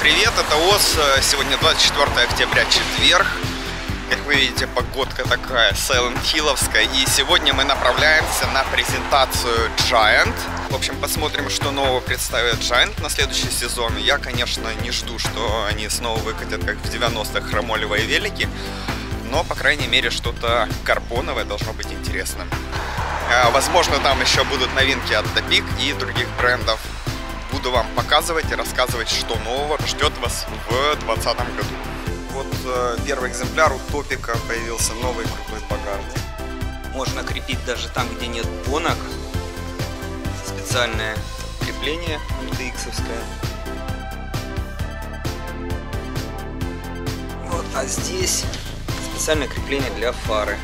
привет, это ОС. Сегодня 24 октября, четверг. Как вы видите, погодка такая сайлент-хилловская. И сегодня мы направляемся на презентацию Giant. В общем, посмотрим, что нового представит Giant на следующий сезон. Я, конечно, не жду, что они снова выкатят, как в 90-х, хромолевые велики. Но, по крайней мере, что-то карбоновое должно быть интересным. Возможно, там еще будут новинки от Topic и других брендов. Буду вам показывать и рассказывать, что нового ждет вас в 2020 году. Вот первый экземпляр у Топика появился, новый крутой багажник. Можно крепить даже там, где нет бонок. Специальное крепление MTX-овское. Вот, а здесь специальное крепление для фары.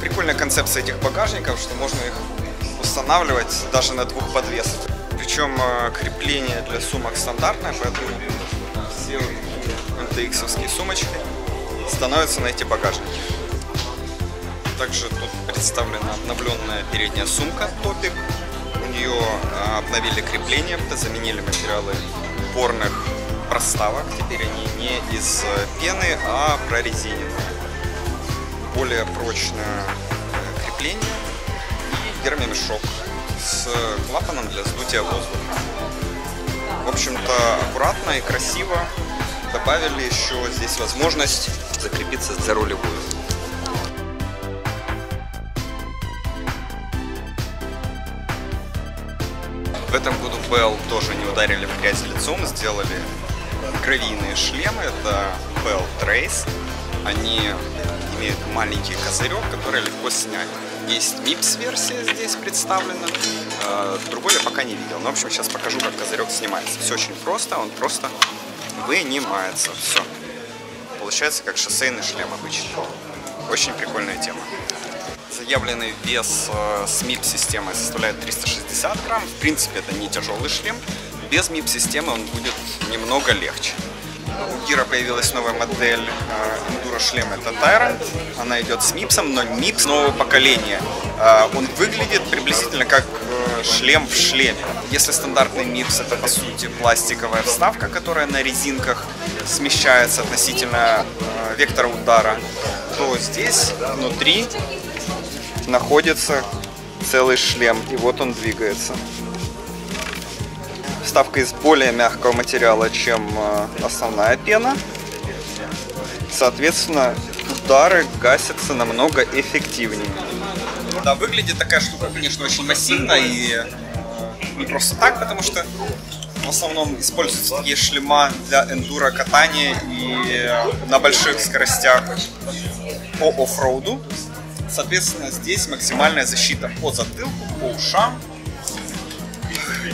Прикольная концепция этих багажников, что можно их устанавливать даже на двух подвесах. Причем крепление для сумок стандартное, поэтому все MTX-овские сумочки становятся на эти багажники. Также тут представлена обновленная передняя сумка Topic. У нее обновили крепление, заменили материалы упорных проставок. Теперь они не из пены, а прорезиненные. Более прочное крепление и гермомешок с клапаном для сдутия воздуха. В общем-то, аккуратно и красиво. Добавили еще здесь возможность закрепиться за рулевую. В этом году Bell тоже не ударили в грязь лицом, сделали гравийные шлемы. Это Bell Trace. Они имеют маленький козырек, который легко снять. Есть MIPS-версия здесь представлена, другой я пока не видел. Но, в общем, сейчас покажу, как козырек снимается. Все очень просто, он просто вынимается. Все. Получается, как шоссейный шлем обычный. Очень прикольная тема. Заявленный вес с MIPS-системой составляет 360 грамм. В принципе, это не тяжелый шлем. Без MIPS-системы он будет немного легче. У Гира появилась новая модель эндуро шлема, это Tyrant. Она идет с MIPS, но MIPS нового поколения. Он выглядит приблизительно как шлем в шлеме. Если стандартный MIPS — это по сути пластиковая вставка, которая на резинках смещается относительно вектора удара, то здесь внутри находится целый шлем, и вот он двигается. Вставка из более мягкого материала, чем основная пена. Соответственно, удары гасятся намного эффективнее. Да, выглядит такая штука, конечно, очень массивно и не просто так, потому что в основном используются такие шлема для эндуро катания и на больших скоростях по оффроуду. Соответственно, здесь максимальная защита по затылку, по ушам.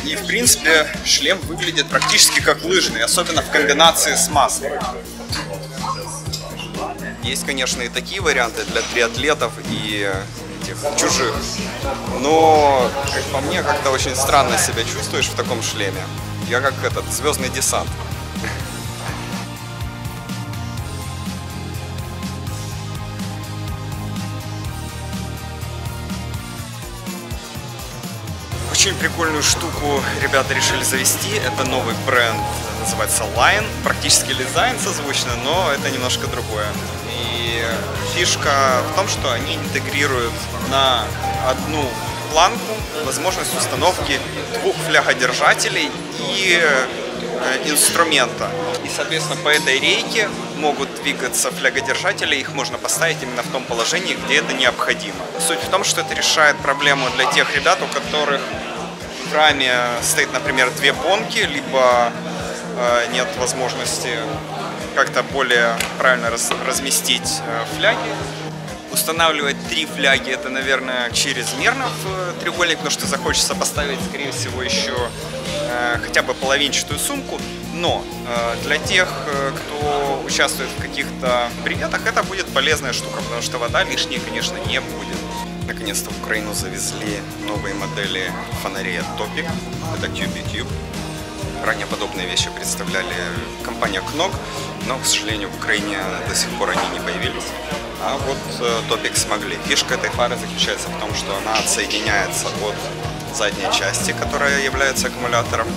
И, в принципе, шлем выглядит практически как лыжный, особенно в комбинации с маской. Есть, конечно, и такие варианты для триатлетов и этих чужих. Но, как по мне, как-то очень странно себя чувствуешь в таком шлеме. Я как этот звездный десант. Очень прикольную штуку ребята решили завести. Это новый бренд, называется Line. Практически Lizine созвучно, но это немножко другое. И фишка в том, что они интегрируют на одну планку возможность установки двух флягодержателей и инструмента. И, соответственно, по этой рейке могут двигаться флягодержатели, их можно поставить именно в том положении, где это необходимо. Суть в том, что это решает проблему для тех ребят, у которых в раме стоит, например, две бонки, либо нет возможности как-то более правильно разместить фляги. Устанавливать 3 фляги — это, наверное, чрезмерно в треугольник, потому что захочется поставить, скорее всего, еще хотя бы половинчатую сумку. Но для тех, кто участвует в каких-то приветах, это будет полезная штука, потому что вода лишней, конечно, не будет. Наконец-то в Украину завезли новые модели фонарей от Topic. Это Tube и Tube. Ранее подобные вещи представляли компания Knog, но, к сожалению, в Украине до сих пор они не появились. А вот Topic смогли. Фишка этой фары заключается в том, что она отсоединяется от задней части, которая является аккумулятором.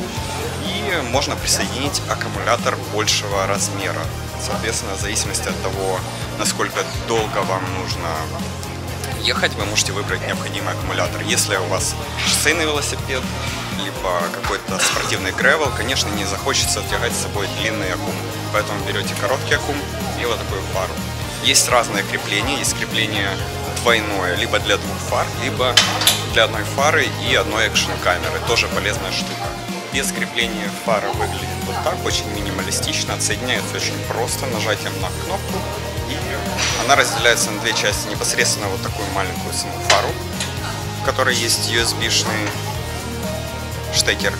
И можно присоединить аккумулятор большего размера. Соответственно, в зависимости от того, насколько долго вам нужно ехать, вы можете выбрать необходимый аккумулятор. Если у вас шоссейный велосипед, либо какой-то спортивный гревел, конечно, не захочется тягать с собой длинный аккум. Поэтому берете короткий аккум и вот такую фару. Есть разные крепления. Есть крепление двойное, либо для двух фар, либо для одной фары и одной экшн-камеры. Тоже полезная штука. Без крепления фара выглядит вот так, очень минималистично. Отсоединяется очень просто нажатием на кнопку. И она разделяется на две части. Непосредственно вот такую маленькую саму фару, в которой есть USB-шный штекер.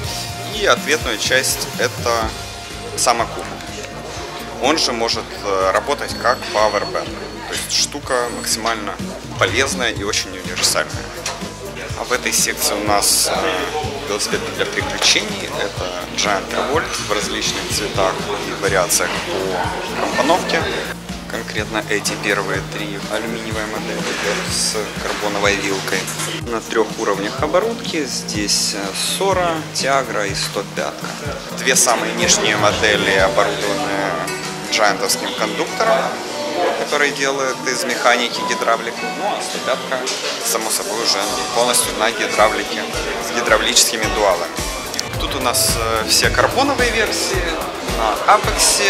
И ответную часть — это сам аккум. Он же может работать как powerbank. То есть штука максимально полезная и очень универсальная. А в этой секции у нас велосипед для приключений. Это Giant Revolt в различных цветах и вариациях по компоновке. Конкретно эти первые три алюминиевые модели с карбоновой вилкой. На 3 уровнях оборудки. Здесь Sora, Tiagra и 105. Две самые нижние модели оборудованы джайантовским кондуктором, который делает из механики гидравлику. Ну а 105, само собой, уже полностью на гидравлике с гидравлическими дуалами. Тут у нас все карбоновые версии на Apex,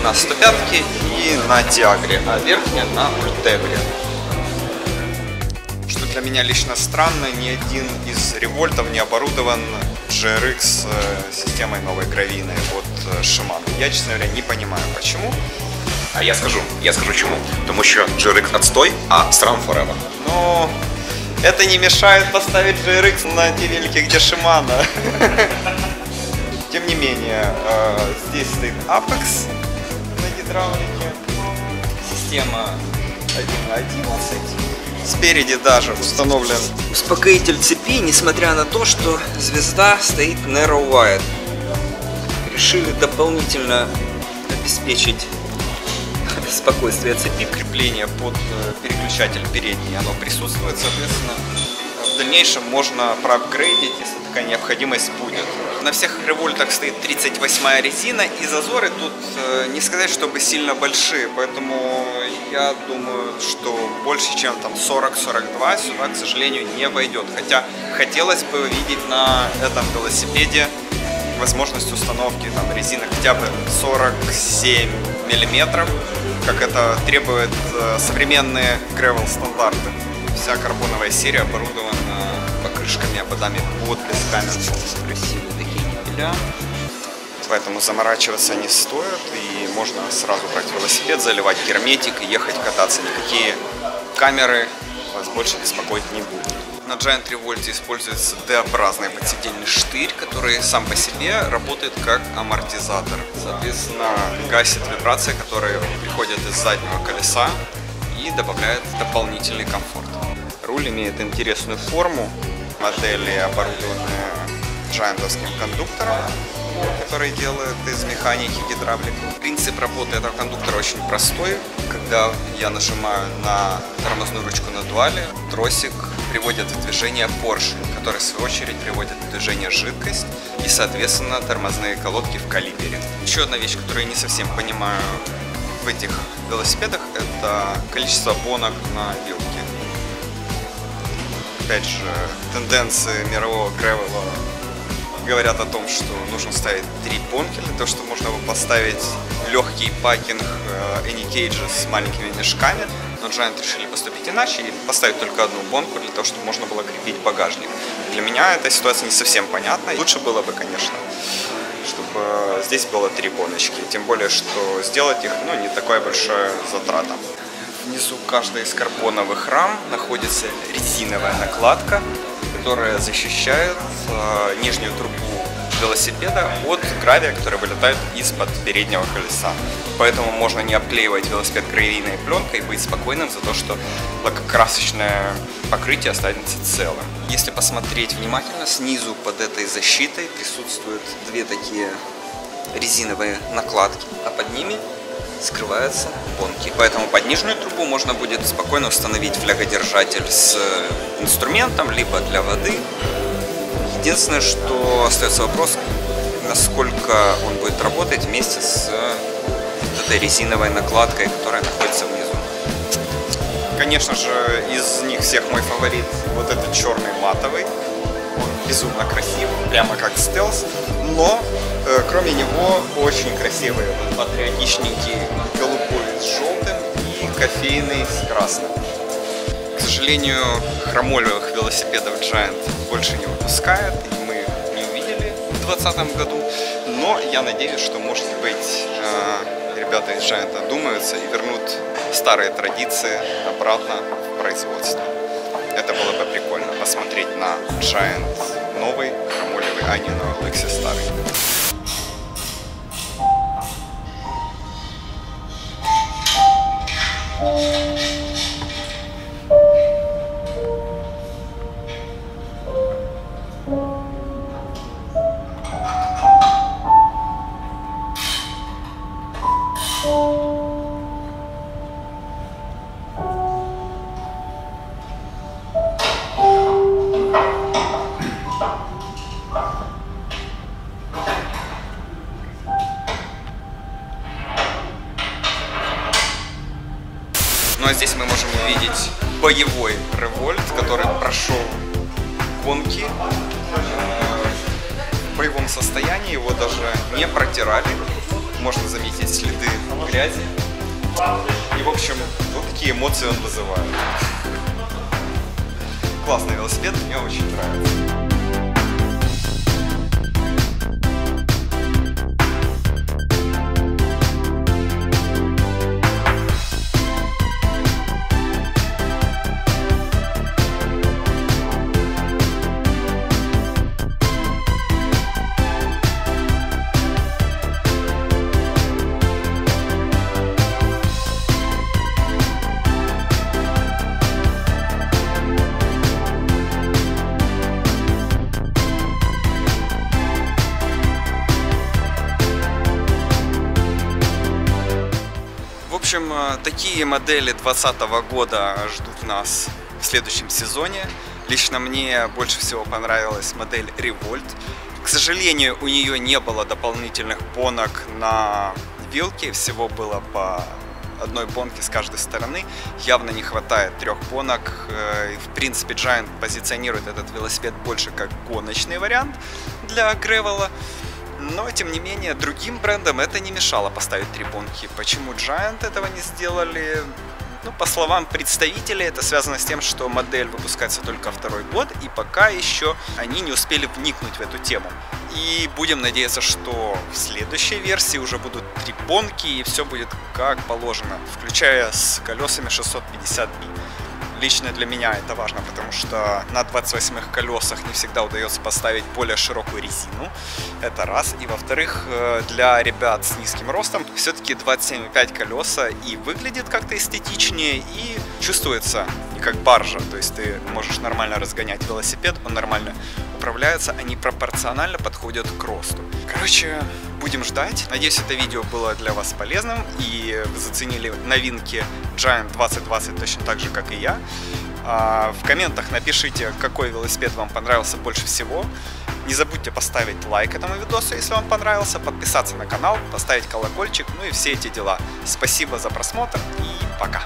на 105 и на Tiagre, а верхняя на Ultegra. Что для меня лично странно, ни один из револьтов не оборудован GRX системой новой гравийной от Shimano. Я, честно говоря, не понимаю, почему. А я скажу чему. Тому що GRX отстой, а Strum forever. Но это не мешает поставить GRX на те велики, где Shimano. Тем не менее, здесь стоит Apex на гидравлике. Система 1.11. Спереди даже установлен успокоитель цепи, несмотря на то, что звезда стоит Narrow Wide. Решили дополнительно обеспечить спокойствие цепи. Крепление под переключатель передний, оно присутствует, соответственно. В дальнейшем можно проапгрейдить, если такая необходимость будет. На всех револьтах стоит 38-я резина, и зазоры тут не сказать, чтобы сильно большие, поэтому я думаю, что больше, чем там 40-42 сюда, к сожалению, не войдет. Хотя хотелось бы видеть на этом велосипеде возможность установки там резины хотя бы 47 миллиметров, как это требует современные гревел стандарты. Вся карбоновая серия оборудована покрышками, ободами под песками. Красивые такие ниппеля. Поэтому заморачиваться не стоит, и можно сразу брать велосипед, заливать герметик и ехать кататься. Никакие камеры вас больше беспокоить не будут. На Giant Revolt используется D-образный подседельный штырь, который сам по себе работает как амортизатор. Соответственно, гасит вибрации, которые приходят из заднего колеса, и добавляет дополнительный комфорт. Руль имеет интересную форму. Модели оборудованы джайантовским кондуктором, который делает из механики гидравлику. Принцип работы этого кондуктора очень простой. Когда я нажимаю на тормозную ручку на дуале, тросик приводит в движение поршень, который в свою очередь приводит в движение жидкость и, соответственно, тормозные колодки в калибре. Еще одна вещь, которую я не совсем понимаю в этих велосипедах, это количество бонок на вилке. Опять же, тенденции мирового гревела говорят о том, что нужно ставить 3 бонки для того, чтобы можно было поставить легкий пакинг Anycage с маленькими мешками. Но Giant решили поступить иначе и поставить только одну бонку для того, чтобы можно было крепить багажник. Для меня эта ситуация не совсем понятна. Лучше было бы, конечно, чтобы здесь было 3 боночки. Тем более, что сделать их не такая большая затрата. Внизу каждой из карбоновых рам находится резиновая накладка, которая защищает нижнюю трубу велосипеда от гравия, который вылетает из-под переднего колеса. Поэтому можно не обклеивать велосипед гравийной пленкой и быть спокойным за то, что лакокрасочное покрытие останется целым. Если посмотреть внимательно, снизу под этой защитой присутствуют 2 такие резиновые накладки, а под ними скрываются бонки. Поэтому под нижнюю трубу можно будет спокойно установить флягодержатель с инструментом, либо для воды. Единственное, что остается вопрос, насколько он будет работать вместе с этой резиновой накладкой, которая находится внизу. Конечно же, из них всех мой фаворит вот этот черный матовый. Он безумно красив, прямо как стелс. Но, кроме него, очень красивый патриотичненький голубой с желтым и кофейный с красным. К сожалению, хромолевых велосипедов Giant больше не выпускает, и мы не увидели в 2020 году. Но я надеюсь, что, может быть, ребята из Giant одумаются и вернут старые традиции обратно в производство. Это было бы прикольно посмотреть на Giant новый хромолевый, а не на Lexus старый. Ну а здесь мы можем увидеть боевой Revolt, который прошел гонки в боевом состоянии, его даже не протирали, можно заметить следы грязи. И в общем, вот такие эмоции он вызывает. Классный велосипед, мне очень нравится. В общем, такие модели 2020 года ждут нас в следующем сезоне. Лично мне больше всего понравилась модель Revolt. К сожалению, у нее не было дополнительных бонок на вилке, всего было по одной бонке с каждой стороны. Явно не хватает 3 бонок. В принципе, Giant позиционирует этот велосипед больше как гоночный вариант для гревела. Но, тем не менее, другим брендам это не мешало поставить 3 бонки. Почему Giant этого не сделали? Ну, по словам представителей, это связано с тем, что модель выпускается только 2-й год, и пока еще они не успели вникнуть в эту тему. И будем надеяться, что в следующей версии уже будут 3 бонки, и все будет как положено, включая с колесами 650B. Лично для меня это важно, потому что на 28-х колесах не всегда удается поставить более широкую резину. Это раз. И во-вторых, для ребят с низким ростом все-таки 27,5 колеса и выглядит как-то эстетичнее, и чувствуется не как баржа. То есть ты можешь нормально разгонять велосипед, он нормально управляется, они пропорционально подходят к росту. Короче, будем ждать. Надеюсь, это видео было для вас полезным и вы заценили новинки Giant 2020 точно так же, как и я. В комментах напишите, какой велосипед вам понравился больше всего. Не забудьте поставить лайк этому видосу, если он понравился, подписаться на канал, поставить колокольчик, ну и все эти дела. Спасибо за просмотр и пока!